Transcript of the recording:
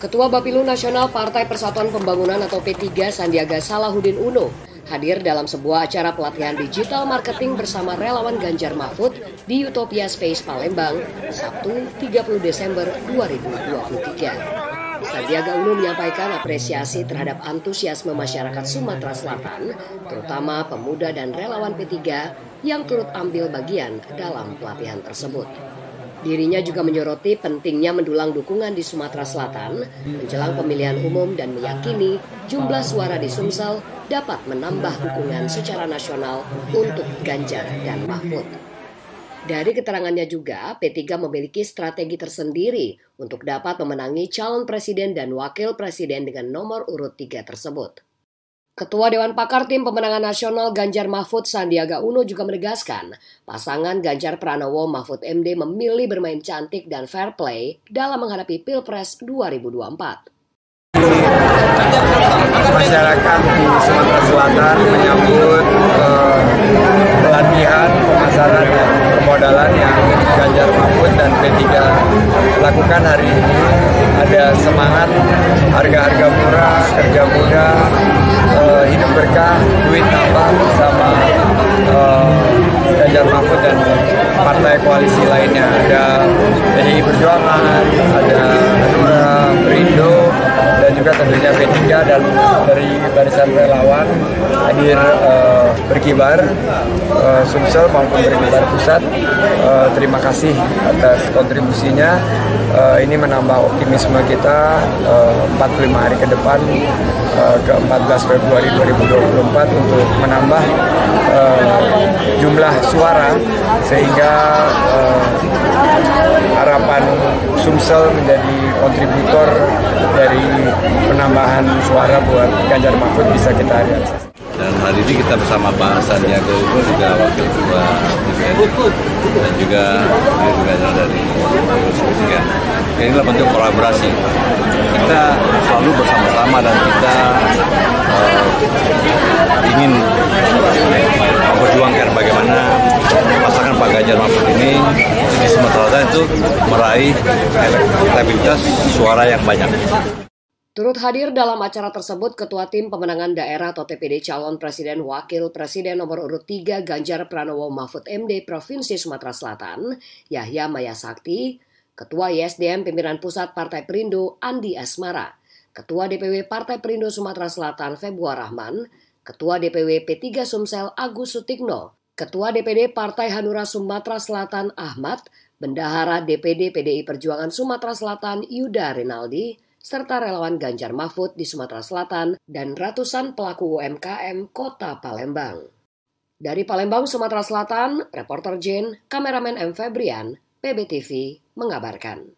Ketua Bapilu Nasional Partai Persatuan Pembangunan atau P3 Sandiaga Salahuddin Uno hadir dalam sebuah acara pelatihan digital marketing bersama relawan Ganjar Mahfud di Utopia Space Palembang, Sabtu 30 Desember 2023. Sandiaga Uno menyampaikan apresiasi terhadap antusiasme masyarakat Sumatera Selatan, terutama pemuda dan relawan P3 yang turut ambil bagian dalam pelatihan tersebut. Dirinya juga menyoroti pentingnya mendulang dukungan di Sumatera Selatan menjelang pemilihan umum dan meyakini jumlah suara di Sumsel dapat menambah dukungan secara nasional untuk Ganjar dan Mahfud. Dari keterangannya juga, P3 memiliki strategi tersendiri untuk dapat memenangi calon presiden dan wakil presiden dengan nomor urut 3 tersebut. Ketua Dewan Pakar Tim Pemenangan Nasional Ganjar Mahfud Sandiaga Uno juga menegaskan pasangan Ganjar Pranowo Mahfud MD memilih bermain cantik dan fair play dalam menghadapi Pilpres 2024. Masyarakat di Sumatera Selatan menyambut pelatihan, pemasaran dan permodalan yang Ganjar Mahfud dan P3 lakukan hari ini. Ada semangat, harga-harga murah, kerja mudah, hidup berkah, duit nambah bersama Ganjar Mahfud dan partai koalisi lainnya. Ada PDI Perjuangan, ada Hanura, Perindo, dan juga tentunya P3 dan dari barisan relawan hadir berkibar Sumsel maupun berkibar pusat. Terima kasih atas kontribusinya. Ini menambah optimisme kita 45 hari ke depan ke 14 Februari 2024 untuk menambah jumlah suara sehingga harapan Sumsel menjadi kontributor dari penambahan suara buat Ganjar Mahfud bisa kita realisasi. Dan hari ini kita bersama Pak Sandiaga Uno juga Wakil Ketua DPR dan juga dari P3. Inilah bentuk kolaborasi. Kita selalu bersama-sama dan kita ingin memperjuangkan bagaimana pasangan Pak Ganjar Mahfud ini di Sumatera Selatan itu meraih elektabilitas suara yang banyak. Turut hadir dalam acara tersebut Ketua Tim Pemenangan Daerah atau TPD Calon Presiden Wakil Presiden nomor urut 3 Ganjar Pranowo Mahfud MD Provinsi Sumatera Selatan, Yahya Maya Sakti, Ketua ISDM Pimpinan Pusat Partai Perindo Andi Asmara, Ketua DPW Partai Perindo Sumatera Selatan Febua Rahman, Ketua DPW P3 Sumsel Agus Sutikno, Ketua DPD Partai Hanura Sumatera Selatan Ahmad, Bendahara DPD PDI Perjuangan Sumatera Selatan Yuda Rinaldi, serta relawan Ganjar Mahfud di Sumatera Selatan dan ratusan pelaku UMKM Kota Palembang. Dari Palembang, Sumatera Selatan, reporter Jane, kameramen M. Febrian, PBTV mengabarkan.